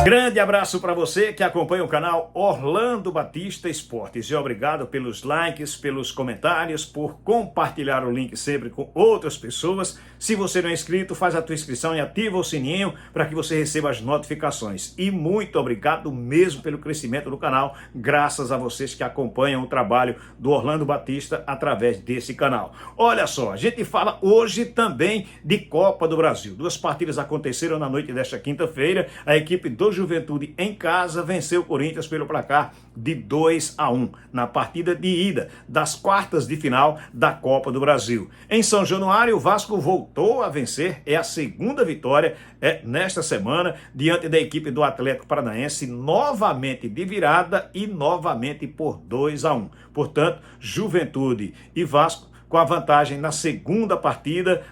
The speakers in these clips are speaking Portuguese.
Grande abraço para você que acompanha o canal Orlando Batista Esportes e obrigado pelos likes, pelos comentários, por compartilhar o link sempre com outras pessoas. Se você não é inscrito, faz a tua inscrição e ativa o sininho para que você receba as notificações. E muito obrigado mesmo pelo crescimento do canal, graças a vocês que acompanham o trabalho do Orlando Batista através desse canal. Olha só, a gente fala hoje também de Copa do Brasil. Duas partidas aconteceram na noite desta quinta-feira. A equipe do Juventude em casa venceu o Corinthians pelo placar de 2-1 na partida de ida das quartas de final da Copa do Brasil. Em São Januário, o Vasco voltou a vencer, é a segunda vitória nesta semana diante da equipe do Atlético Paranaense, novamente de virada e novamente por 2-1. Portanto, Juventude e Vasco com a vantagem na segunda partida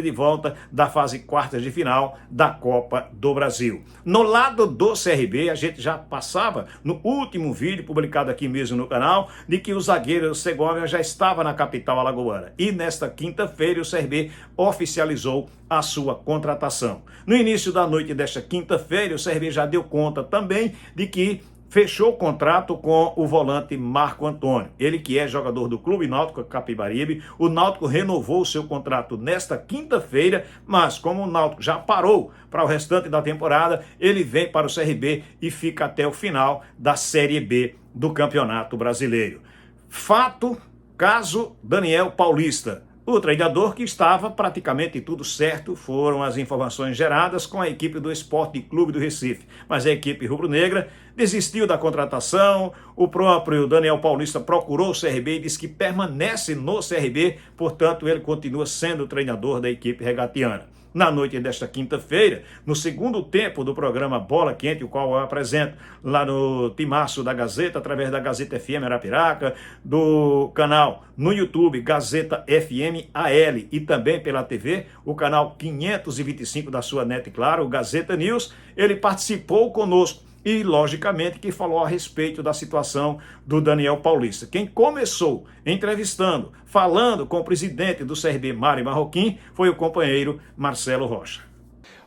de volta da fase quartas de final da Copa do Brasil. No lado do CRB, a gente já passava no último vídeo publicado aqui mesmo no canal, de que o zagueiro Segovia já estava na capital alagoana. E nesta quinta-feira o CRB oficializou a sua contratação. No início da noite desta quinta-feira, o CRB já deu conta também de que fechou o contrato com o volante Marco Antônio. Ele que é jogador do Clube Náutico Capibaribe. O Náutico renovou o seu contrato nesta quinta-feira, mas como o Náutico já parou para o restante da temporada, ele vem para o CRB e fica até o final da Série B do Campeonato Brasileiro. Fato, caso Daniel Paulista. O treinador que estava praticamente tudo certo, foram as informações geradas com a equipe do Esporte Clube do Recife. Mas a equipe rubro-negra desistiu da contratação, o próprio Daniel Paulista procurou o CRB e disse que permanece no CRB, portanto ele continua sendo o treinador da equipe regatiana. Na noite desta quinta-feira, no segundo tempo do programa Bola Quente, o qual eu apresento lá no Timaço da Gazeta, através da Gazeta FM Arapiraca, do canal no YouTube Gazeta FM AL e também pela TV, o canal 525 da sua NET Claro, o Gazeta News, ele participou conosco. E, logicamente, que falou a respeito da situação do Daniel Paulista. Quem começou entrevistando, falando com o presidente do CRB, Mário Marroquim, foi o companheiro Marcelo Rocha.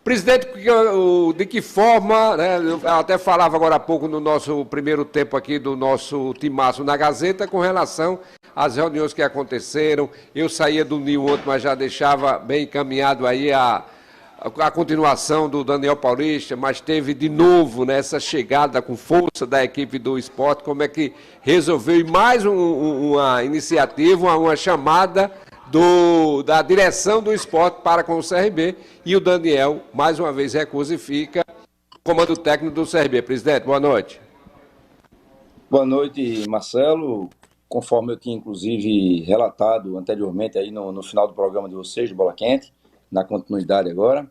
Presidente, de que forma, né, eu até falava agora há pouco no nosso primeiro tempo aqui do nosso Timaço na Gazeta, com relação às reuniões que aconteceram. Eu saía do Ninho ontem, mas já deixava bem encaminhado aí a continuação do Daniel Paulista, mas teve de novo nessa chegada com força da equipe do esporte, como é que resolveu, e mais uma iniciativa, uma chamada da direção do esporte para com o CRB, e o Daniel, mais uma vez, recusa e fica comando técnico do CRB. Presidente, boa noite. Boa noite, Marcelo. Conforme eu tinha, inclusive, relatado anteriormente aí no final do programa de vocês, do Bola Quente, na continuidade agora,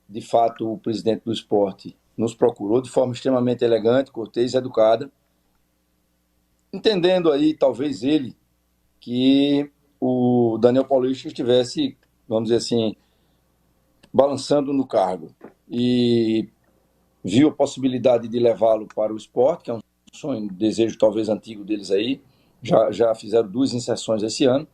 de fato, o presidente do esporte nos procurou de forma extremamente elegante, cortês e educada, entendendo aí, talvez ele, que o Daniel Paulista estivesse, vamos dizer assim, balançando no cargo, e viu a possibilidade de levá-lo para o esporte, que é um sonho, um desejo talvez antigo deles aí, já fizeram 2 inserções esse ano.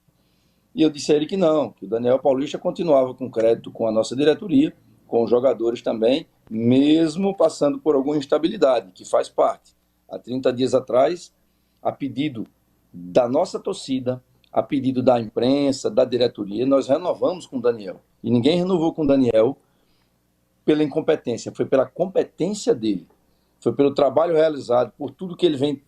E eu disse a ele que não, que o Daniel Paulista continuava com crédito com a nossa diretoria, com os jogadores também, mesmo passando por alguma instabilidade, que faz parte. Há 30 dias atrás, a pedido da nossa torcida, a pedido da imprensa, da diretoria, nós renovamos com o Daniel. E ninguém renovou com o Daniel pela incompetência, foi pela competência dele. Foi pelo trabalho realizado, por tudo que ele vem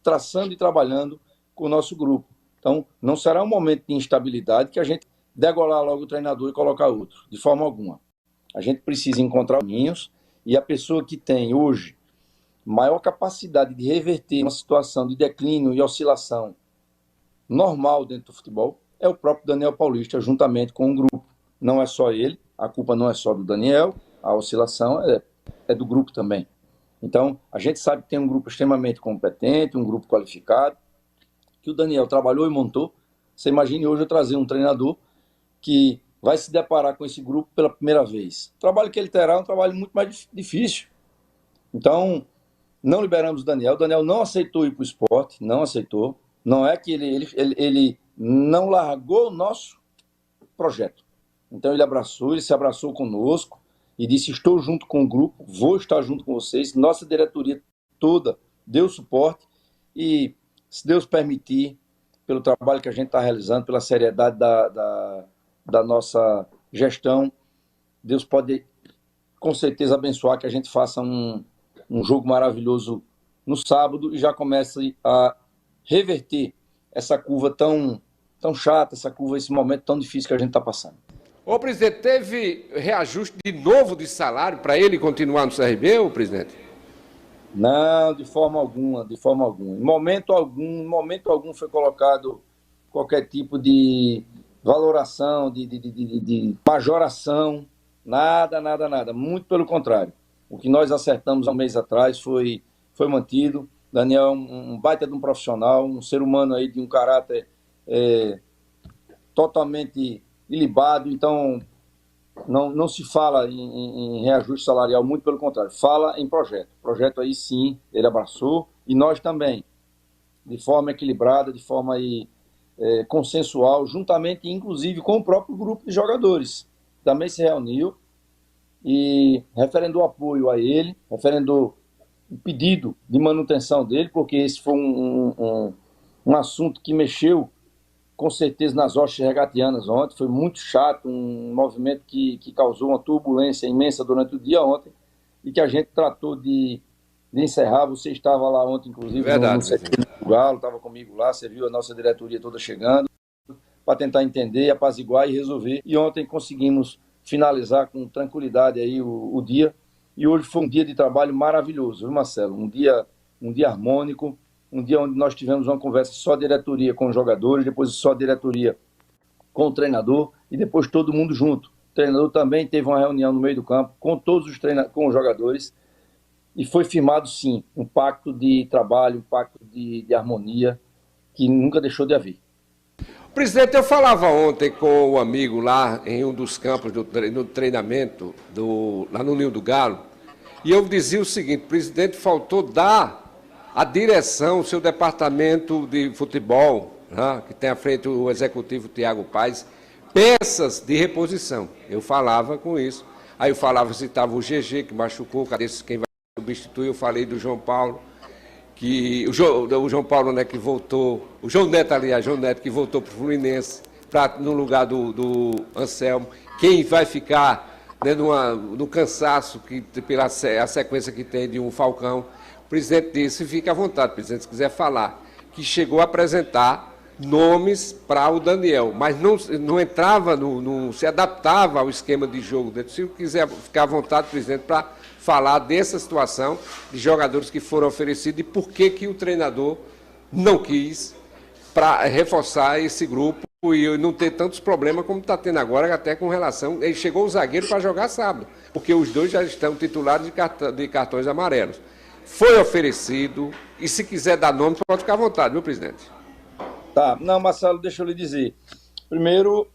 traçando e trabalhando com o nosso grupo. Então, não será um momento de instabilidade que a gente degolar logo o treinador e colocar outro, de forma alguma. A gente precisa encontrar caminhos, e a pessoa que tem hoje maior capacidade de reverter uma situação de declínio e oscilação normal dentro do futebol é o próprio Daniel Paulista, juntamente com o grupo. Não é só ele, a culpa não é só do Daniel, a oscilação é do grupo também. Então, a gente sabe que tem um grupo extremamente competente, um grupo qualificado, que o Daniel trabalhou e montou. Você imagine hoje eu trazer um treinador que vai se deparar com esse grupo pela primeira vez. O trabalho que ele terá é um trabalho muito mais difícil. Então, não liberamos o Daniel. O Daniel não aceitou ir para o esporte, não aceitou. Não é que ele não largou o nosso projeto. Então, ele se abraçou conosco, e disse: estou junto com o grupo, vou estar junto com vocês. Nossa diretoria toda deu suporte e, se Deus permitir, pelo trabalho que a gente está realizando, pela seriedade da nossa gestão, Deus pode, com certeza, abençoar que a gente faça um jogo maravilhoso no sábado e já comece a reverter essa curva tão chata, esse momento tão difícil que a gente está passando. Ô, presidente, teve reajuste de novo de salário para ele continuar no CRB, ô, presidente? Não, de forma alguma, de forma alguma. Em momento algum foi colocado qualquer tipo de valoração, de majoração, nada. Muito pelo contrário. O que nós acertamos há um mês atrás foi mantido. Daniel é um baita de um profissional, um ser humano aí de um caráter totalmente ilibado, então não se fala em reajuste salarial, muito pelo contrário, fala em projeto. Projeto aí sim, ele abraçou, e nós também, de forma equilibrada, de forma aí, consensual, juntamente, inclusive, com o próprio grupo de jogadores. Também se reuniu e referendou apoio a ele, referendou o pedido de manutenção dele, porque esse foi um assunto que mexeu com certeza nas hostes regatianas ontem, foi muito chato, um movimento que causou uma turbulência imensa durante o dia ontem, e que a gente tratou de encerrar. Você estava lá ontem, inclusive, no CT do Galo, estava comigo lá, você viu a nossa diretoria toda chegando, para tentar entender, apaziguar e resolver, e ontem conseguimos finalizar com tranquilidade aí o dia, e hoje foi um dia de trabalho maravilhoso, viu, Marcelo? Um dia harmônico, um dia onde nós tivemos uma conversa só diretoria com os jogadores, depois só diretoria com o treinador e depois todo mundo junto. O treinador também teve uma reunião no meio do campo com todos com os jogadores e foi firmado, sim, um pacto de trabalho, um pacto de harmonia que nunca deixou de haver. Presidente, eu falava ontem com o amigo lá em um dos campos no treinamento, lá no Ninho do Galo, e eu dizia o seguinte: presidente, faltou dar a direção, o seu departamento de futebol, né, que tem à frente o executivo Tiago Paes, peças de reposição. Eu falava com isso. Aí eu falava, citava o GG, que machucou, cadê quem vai substituir? Eu falei do João Paulo, que o João Paulo, né, que voltou, o João Neto, aliás, que voltou para o Fluminense, no lugar do Anselmo. Quem vai ficar, né, no cansaço, pela a sequência que tem de um Falcão. O presidente disse, fique à vontade, presidente, se quiser falar, que chegou a apresentar nomes para o Daniel, mas não entrava, não se adaptava ao esquema de jogo dele. Se quiser ficar à vontade, presidente, para falar dessa situação de jogadores que foram oferecidos e por que o treinador não quis para reforçar esse grupo e não ter tantos problemas como está tendo agora, até com relação... Ele chegou o zagueiro para jogar sábado, porque os dois já estão titulares de cartões amarelos. Foi oferecido, e se quiser dar nome, pode ficar à vontade, viu, presidente? Tá, não, Marcelo, deixa eu lhe dizer. Primeiro,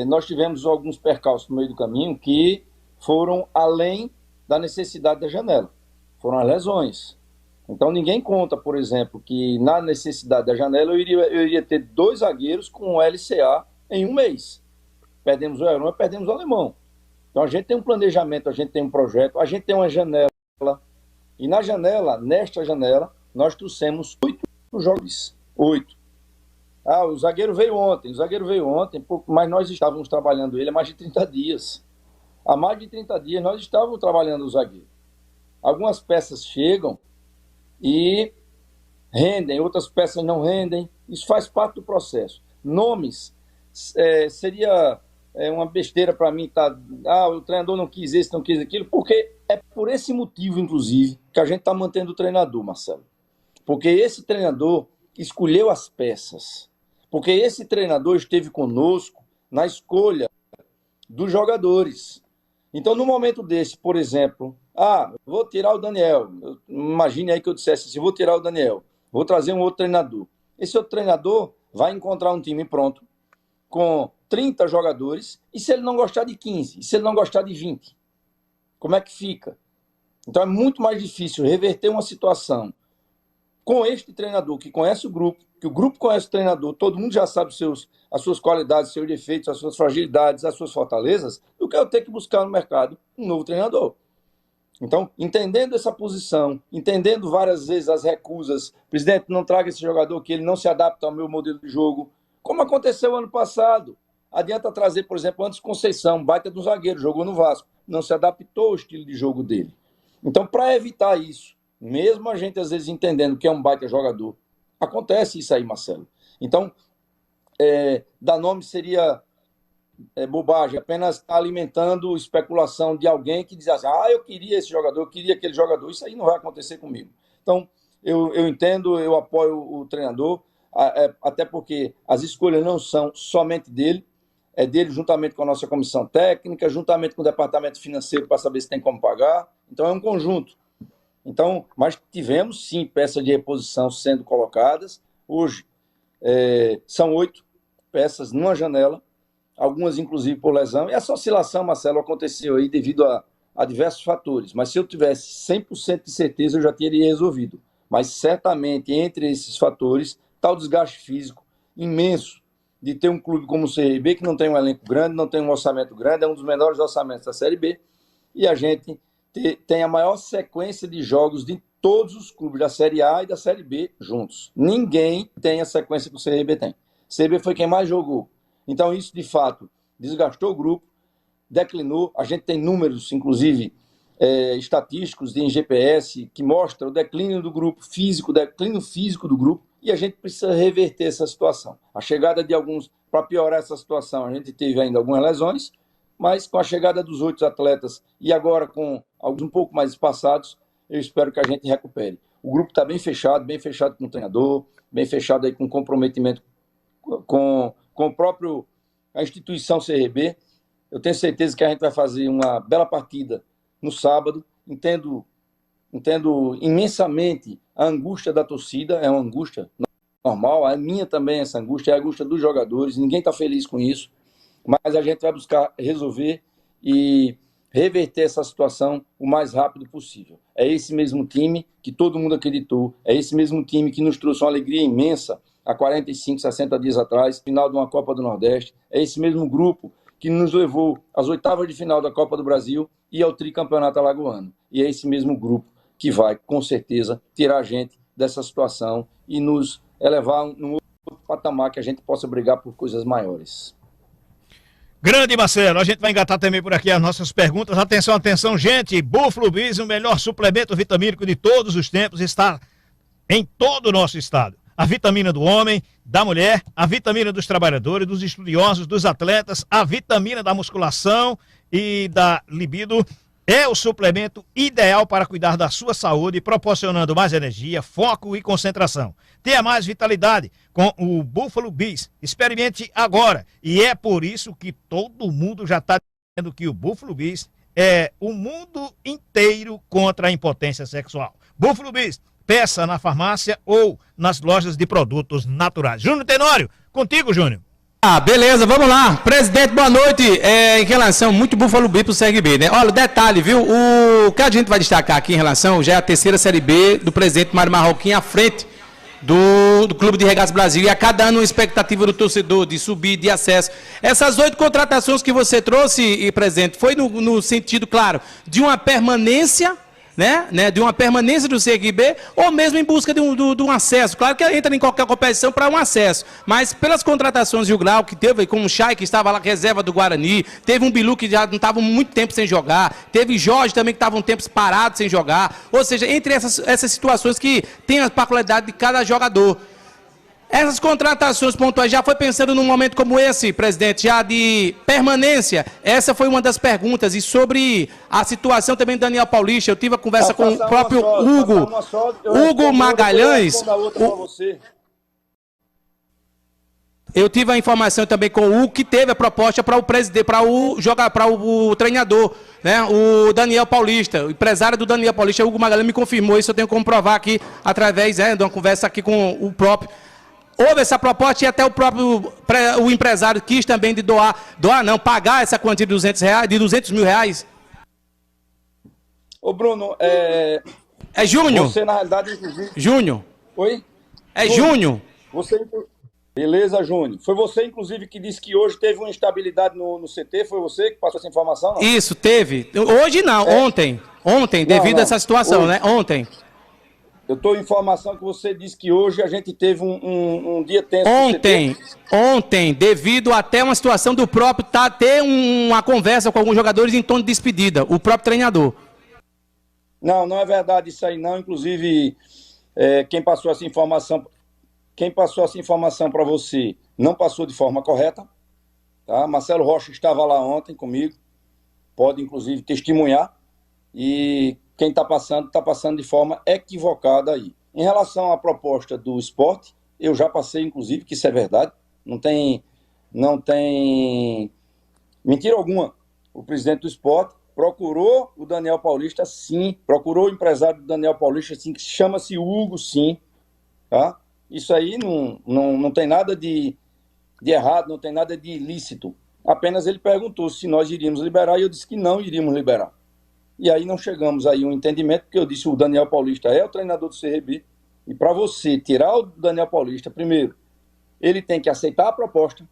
nós tivemos alguns percalços no meio do caminho que foram além da necessidade da janela. Foram as lesões. Então, ninguém conta, por exemplo, que na necessidade da janela eu iria ter 2 zagueiros com LCA em um mês. Perdemos o Heron e perdemos o Alemão. Então, a gente tem um planejamento, a gente tem um projeto, a gente tem uma janela. E nesta janela, nós trouxemos 8 jogos. 8. O zagueiro veio ontem, mas nós estávamos trabalhando ele há mais de 30 dias. Há mais de 30 dias nós estávamos trabalhando o zagueiro. Algumas peças chegam e rendem, outras peças não rendem. Isso faz parte do processo. Nomes, seria uma besteira para mim o treinador não quis esse, não quis aquilo, porque é por esse motivo, inclusive, que a gente está mantendo o treinador, Marcelo. Porque esse treinador escolheu as peças. Porque esse treinador esteve conosco na escolha dos jogadores. Então, no momento desse, por exemplo, vou tirar o Daniel. Imagine aí que eu dissesse assim, vou tirar o Daniel, vou trazer um outro treinador. Esse outro treinador vai encontrar um time pronto, com 30 jogadores, e se ele não gostar de 15, e se ele não gostar de 20, como é que fica? Então é muito mais difícil reverter uma situação com este treinador que conhece o grupo, que o grupo conhece o treinador, todo mundo já sabe as suas qualidades, seus defeitos, as suas fragilidades, as suas fortalezas, do do que eu ter que buscar no mercado um novo treinador. Então, entendendo essa posição, entendendo várias vezes as recusas, presidente, não traga esse jogador que ele não se adapta ao meu modelo de jogo, como aconteceu ano passado. Adianta trazer, por exemplo, Anderson Conceição, baita do zagueiro, jogou no Vasco, não se adaptou ao estilo de jogo dele. Então, para evitar isso, mesmo a gente às vezes entendendo que é um baita jogador, acontece isso aí, Marcelo. Então, dar nome seria bobagem, apenas estar alimentando especulação de alguém que diz assim, eu queria esse jogador, eu queria aquele jogador, isso aí não vai acontecer comigo. Então, eu entendo, eu apoio o treinador, até porque as escolhas não são somente dele, é dele juntamente com a nossa comissão técnica, juntamente com o departamento financeiro para saber se tem como pagar, então é um conjunto. Então, mas tivemos sim peças de reposição sendo colocadas, hoje são 8 peças numa janela, algumas inclusive por lesão, e essa oscilação, Marcelo, aconteceu aí devido a diversos fatores, mas se eu tivesse 100% de certeza eu já teria resolvido, mas certamente entre esses fatores está o desgaste físico imenso de ter um clube como o CRB, que não tem um elenco grande, não tem um orçamento grande, é um dos menores orçamentos da Série B, e a gente tem a maior sequência de jogos de todos os clubes da Série A e da Série B juntos. Ninguém tem a sequência que o CRB tem. O CRB foi quem mais jogou. Então isso, de fato, desgastou o grupo, declinou. A gente tem números, inclusive, estatísticos de GPS que mostram o declínio do grupo físico, o declínio físico do grupo, e a gente precisa reverter essa situação. A chegada de alguns, para piorar essa situação, a gente teve ainda algumas lesões, mas com a chegada dos 8 atletas e agora com alguns um pouco mais espaçados, eu espero que a gente recupere. O grupo está bem fechado com o treinador, bem fechado aí com comprometimento com o próprio a instituição CRB. Eu tenho certeza que a gente vai fazer uma bela partida no sábado. Entendo imensamente a angústia da torcida, é uma angústia normal, a minha também essa angústia, é a angústia dos jogadores, ninguém está feliz com isso, mas a gente vai buscar resolver e reverter essa situação o mais rápido possível. É esse mesmo time que todo mundo acreditou, é esse mesmo time que nos trouxe uma alegria imensa há 45, 60 dias atrás, final de uma Copa do Nordeste, é esse mesmo grupo que nos levou às oitavas de final da Copa do Brasil e ao tricampeonato alagoano. E é esse mesmo grupo que vai, com certeza, tirar a gente dessa situação e nos elevar num outro patamar que a gente possa brigar por coisas maiores. Grande Marcelo, a gente vai engatar também por aqui as nossas perguntas. Atenção, atenção, gente. Buffalo Bis, o melhor suplemento vitamínico de todos os tempos, está em todo o nosso estado. A vitamina do homem, da mulher, a vitamina dos trabalhadores, dos estudiosos, dos atletas, a vitamina da musculação e da libido. É o suplemento ideal para cuidar da sua saúde, proporcionando mais energia, foco e concentração. Tenha mais vitalidade com o Buffalo Bis. Experimente agora. E é por isso que todo mundo já está dizendo que o Buffalo Bis é o mundo inteiro contra a impotência sexual. Buffalo Bis, peça na farmácia ou nas lojas de produtos naturais. Júnior Tenório, contigo, Júnior. Beleza, vamos lá. Presidente, boa noite. Em relação, muito Buffalo Bis pro CRB, né? Olha, detalhe, viu? O que a gente vai destacar aqui em relação, já é a terceira Série B do presidente Mário Marroquim à frente do Clube de Regatas Brasil. E a cada ano uma expectativa do torcedor de subir, de acesso. Essas 8 contratações que você trouxe, presidente, foi no sentido, claro, de uma permanência, né, de uma permanência do CRB, ou mesmo em busca de um acesso. Claro que entra em qualquer competição para um acesso, mas pelas contratações de o Grau, que teve com o Chay, que estava lá reserva do Guarani, teve um Bilu que já não estava muito tempo sem jogar, teve Jorge também que estava um tempo parado sem jogar, ou seja, entre essas situações que tem a particularidade de cada jogador. Essas contratações pontuais, já foi pensando num momento como esse, presidente, já de permanência? Essa foi uma das perguntas. E sobre a situação também do Daniel Paulista, eu tive a conversa com o próprio Hugo Magalhães. Eu tive a informação também com o Hugo, que teve a proposta para o presidente, para o treinador, né, o Daniel Paulista, o empresário do Daniel Paulista, o Hugo Magalhães me confirmou isso, eu tenho como provar aqui, através de uma conversa aqui com o próprio. Houve essa proposta e até o empresário quis também de pagar essa quantia de R$200 mil. Ô Bruno, É Júnior. Você na realidade, inclusive... Júnior. Oi? É Júnior. Beleza, Júnior. Foi você, inclusive, que disse que hoje teve uma instabilidade no CT? Foi você que passou essa informação? Não? Isso, teve. Hoje não, ontem. Ontem, devido a essa situação, hoje. né? Ontem. Eu estou em informação que você disse que hoje a gente teve um dia tenso Ontem, devido até uma situação do próprio ter uma conversa com alguns jogadores em tom de despedida, o próprio treinador. Não é verdade isso aí não. Inclusive, quem passou essa informação para você não passou de forma correta. Tá? Marcelo Rocha estava lá ontem comigo, pode inclusive testemunhar, e quem está passando de forma equivocada aí. Em relação à proposta do Sport, eu já passei, inclusive, que isso é verdade, não tem mentira alguma. O presidente do Sport procurou o Daniel Paulista, sim, procurou o empresário do Daniel Paulista, sim, que chama-se Hugo, sim, tá? Isso aí não tem nada de errado, não tem nada de ilícito. Apenas ele perguntou se nós iríamos liberar e eu disse que não iríamos liberar. E aí não chegamos aí a um entendimento, porque eu disse o Daniel Paulista é o treinador do CRB, e para você tirar o Daniel Paulista, primeiro, ele tem que aceitar a proposta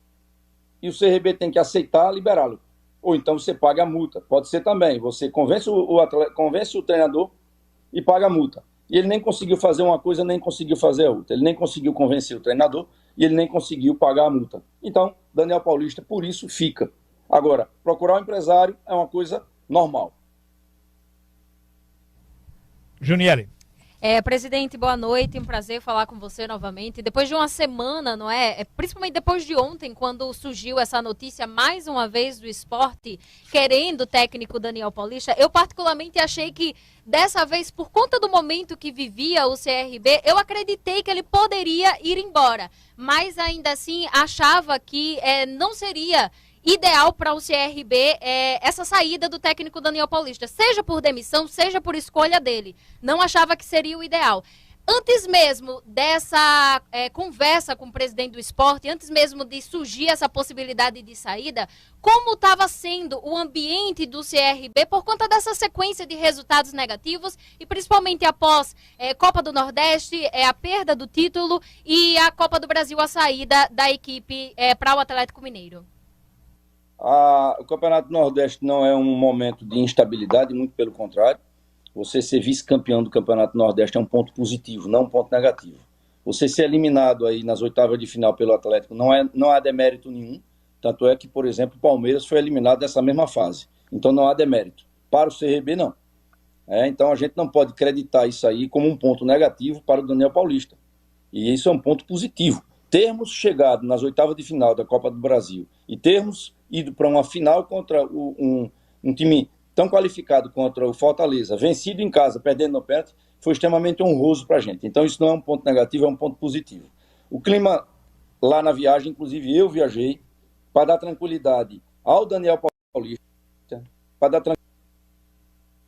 e o CRB tem que aceitar liberá-lo. Ou então você paga a multa. Pode ser também, você convence o treinador e paga a multa. E ele nem conseguiu fazer uma coisa, nem conseguiu fazer a outra. Ele nem conseguiu convencer o treinador e ele nem conseguiu pagar a multa. Então, Daniel Paulista, por isso, fica. Agora, procurar um empresário é uma coisa normal. Juniele. Presidente, boa noite, um prazer falar com você novamente. Depois de uma semana, não é? Principalmente depois de ontem, quando surgiu essa notícia mais uma vez do Sport querendo o técnico Daniel Paulista, eu particularmente achei que dessa vez, por conta do momento que vivia o CRB, eu acreditei que ele poderia ir embora, mas ainda assim achava que não seria ideal para o CRB essa saída do técnico Daniel Paulista, seja por demissão, seja por escolha dele. Não achava que seria o ideal. Antes mesmo dessa conversa com o presidente do Sport, antes mesmo de surgir essa possibilidade de saída, como estava sendo o ambiente do CRB por conta dessa sequência de resultados negativos e principalmente após Copa do Nordeste, a perda do título e a Copa do Brasil, a saída da equipe para o Atlético Mineiro? O Campeonato Nordeste não é um momento de instabilidade, muito pelo contrário. Você ser vice-campeão do Campeonato Nordeste é um ponto positivo, não um ponto negativo. Você ser eliminado aí nas oitavas de final pelo Atlético não há demérito nenhum. Tanto é que, por exemplo, o Palmeiras foi eliminado dessa mesma fase. Então não há demérito. Para o CRB, não. Então a gente não pode acreditar isso aí como um ponto negativo para o Daniel Paulista. E isso é um ponto positivo. Termos chegado nas oitavas de final da Copa do Brasil e termos ido para uma final contra um time tão qualificado contra o Fortaleza, vencido em casa, perdendo no pênalti, foi extremamente honroso para a gente. Então isso não é um ponto negativo, é um ponto positivo. O clima lá na viagem, inclusive eu viajei, para dar tranquilidade ao Daniel Paulista, para dar tranquilidade.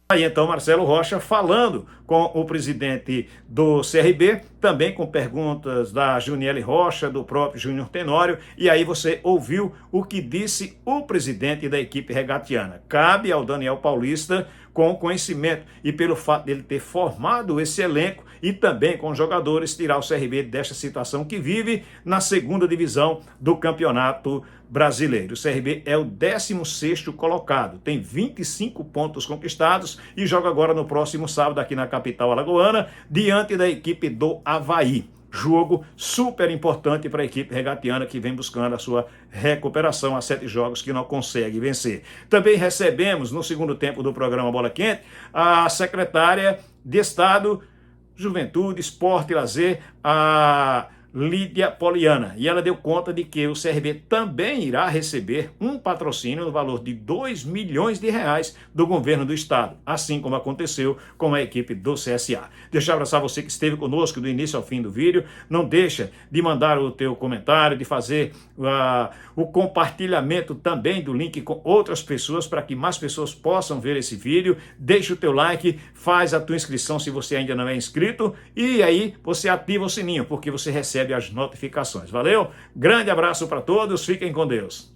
Aí então Marcelo Rocha falando com o presidente do CRB, também com perguntas da Juniele Rocha, do próprio Júnior Tenório, e aí você ouviu o que disse o presidente da equipe regatiana. Cabe ao Daniel Paulista, com conhecimento e pelo fato dele ter formado esse elenco e também com os jogadores, tirar o CRB desta situação que vive na segunda divisão do Campeonato Brasileiro. O CRB é o 16º colocado, tem 25 pontos conquistados e joga agora no próximo sábado aqui na capital alagoana, diante da equipe do Avaí. Jogo super importante para a equipe regatiana que vem buscando a sua recuperação a 7 jogos que não consegue vencer. Também recebemos no segundo tempo do programa Bola Quente a secretária de Estado, Juventude, Esporte e Lazer, a Lídia Poliana, e ela deu conta de que o CRB também irá receber um patrocínio no valor de R$2 milhões do governo do estado, assim como aconteceu com a equipe do CSA. Deixa eu abraçar você que esteve conosco do início ao fim do vídeo. Não deixa de mandar o teu comentário, de fazer o compartilhamento também do link com outras pessoas para que mais pessoas possam ver esse vídeo. Deixa o teu like, faz a tua inscrição se você ainda não é inscrito e aí você ativa o sininho porque você recebe as notificações. Valeu? Grande abraço para todos, fiquem com Deus.